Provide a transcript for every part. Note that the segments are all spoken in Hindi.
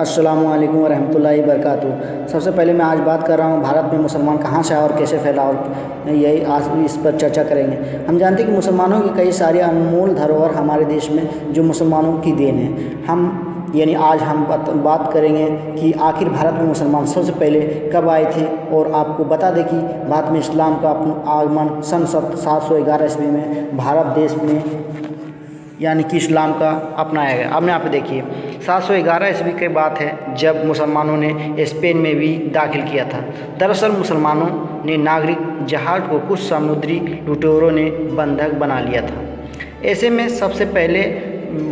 अस्सलामु अलैकुम वरहमतुल्लाहि वबरकातुहू। सबसे पहले मैं आज बात कर रहा हूँ भारत में मुसलमान कहाँ से आए और कैसे फैला, और यही आज इस पर चर्चा करेंगे। हम जानते हैं कि मुसलमानों की कई सारी अनमोल धरोहर हमारे देश में जो मुसलमानों की देन है। आज हम बात करेंगे कि आखिर भारत में मुसलमान सबसे पहले कब आए थे, और आपको बता दें कि भारत में इस्लाम का आगमन सन 711 ईस्वी में भारत देश में यानी कि इस्लाम का अपनाया गया। अब यहाँ पे देखिए 711 ईस्वी की बात है जब मुसलमानों ने स्पेन में भी दाखिल किया था। दरअसल मुसलमानों ने नागरिक जहाज़ को कुछ समुद्री लुटेरों ने बंधक बना लिया था। ऐसे में सबसे पहले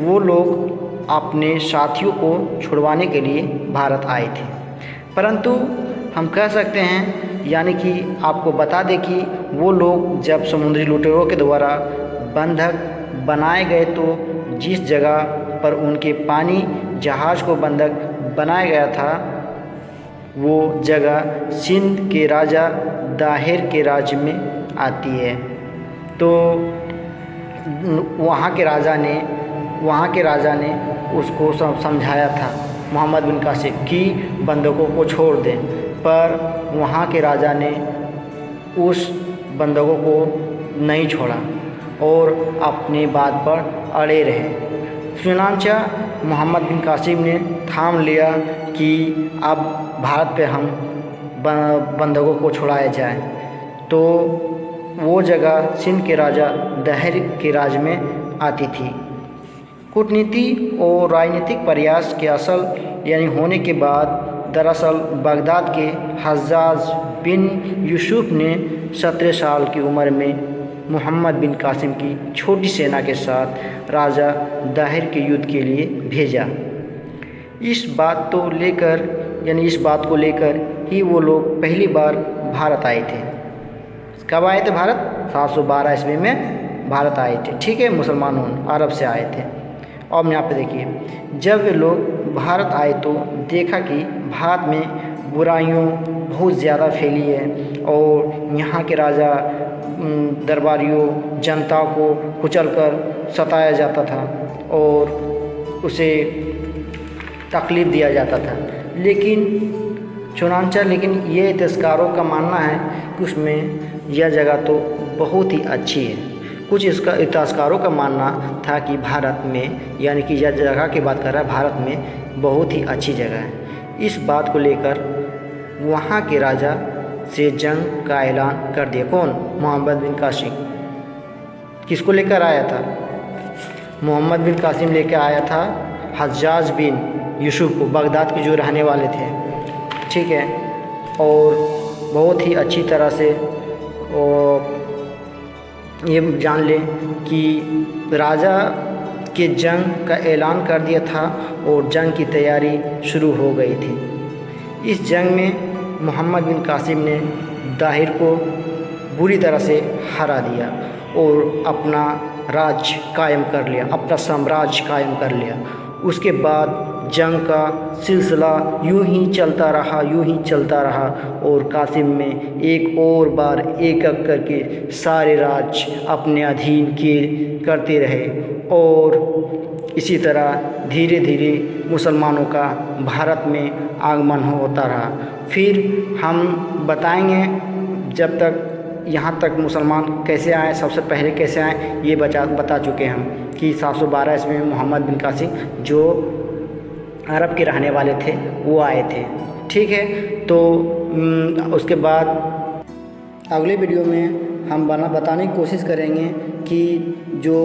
वो लोग अपने साथियों को छुड़वाने के लिए भारत आए थे, परंतु हम कह सकते हैं यानी कि आपको बता दें कि वो लोग जब समुद्री लुटेरों के द्वारा बंधक बनाए गए तो जिस जगह पर उनके पानी जहाज़ को बंधक बनाया गया था वो जगह सिंध के राजा दाहिर के राज्य में आती है। तो वहाँ के राजा ने उसको समझाया था मोहम्मद बिन कासिम कि बंधकों को छोड़ दें, पर वहाँ के राजा ने उस बंधकों को नहीं छोड़ा और अपनी बात पर अड़े रहे। चुनांचा मोहम्मद बिन कासिम ने थाम लिया कि अब भारत पे हम बंधकों को छुड़ाया जाए, तो वो जगह सिंध के राजा दाहिर के राज्य में आती थी। कूटनीति और राजनीतिक प्रयास के असल यानी होने के बाद दरअसल बगदाद के हज्जाज बिन यूसुफ ने 17 साल की उम्र में मोहम्मद बिन कासिम की छोटी सेना के साथ राजा दाहिर के युद्ध के लिए भेजा। इस बात को लेकर ही वो लोग पहली बार भारत आए थे। कब आए थे भारत? 712 ईस्वी में भारत आए थे। ठीक है, मुसलमानों अरब से आए थे। और यहाँ पे देखिए जब वे लोग भारत आए तो देखा कि भारत में बुराइयों बहुत ज़्यादा फैली है और यहाँ के राजा दरबारियों जनता को कुचलकर सताया जाता था और उसे तकलीफ़ दिया जाता था। लेकिन ये इतिहासकारों का मानना है कि उसमें यह जगह तो बहुत ही अच्छी है। कुछ इसका इतिहासकारों का मानना था कि भारत में यानी कि यह जगह की बात कर रहा है, भारत में बहुत ही अच्छी जगह है। इस बात को लेकर वहाँ के राजा से जंग का ऐलान कर दिया। कौन? मोहम्मद बिन कासिम। किसको लेकर आया था? मोहम्मद बिन कासिम लेकर आया था हज्जाज बिन यूसुफ को, बगदाद के जो रहने वाले थे। ठीक है, और बहुत ही अच्छी तरह से ये जान लें कि राजा के जंग का ऐलान कर दिया था और जंग की तैयारी शुरू हो गई थी। इस जंग में मोहम्मद बिन कासिम ने दाहिर को बुरी तरह से हरा दिया और अपना राज्य कायम कर लिया, अपना साम्राज्य कायम कर लिया। उसके बाद जंग का सिलसिला यूं ही चलता रहा और कासिम में एक और बार एक करके सारे राज्य अपने अधीन करते रहे और इसी तरह धीरे धीरे मुसलमानों का भारत में आगमन होता रहा। फिर हम बताएंगे जब तक यहाँ तक मुसलमान कैसे आए, सबसे पहले कैसे आए ये बता चुके हम कि 712 ईस्वी में मोहम्मद बिन कासिम जो अरब के रहने वाले थे वो आए थे। ठीक है, तो उसके बाद अगले वीडियो में हम बताने की कोशिश करेंगे कि जो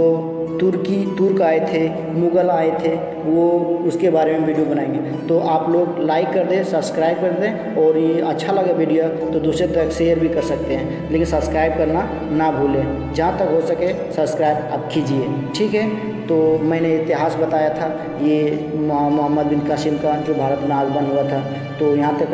तुर्क आए थे, मुग़ल आए थे, वो उसके बारे में वीडियो बनाएंगे। तो आप लोग लाइक कर दें, सब्सक्राइब कर दें, और ये अच्छा लगे वीडियो तो दूसरे तक शेयर भी कर सकते हैं, लेकिन सब्सक्राइब करना ना भूलें। जहाँ तक हो सके सब्सक्राइब आप कीजिए। ठीक है, तो मैंने इतिहास बताया था ये मोहम्मद बिन कासिम का जो भारत में आगमन हुआ था। तो यहाँ तक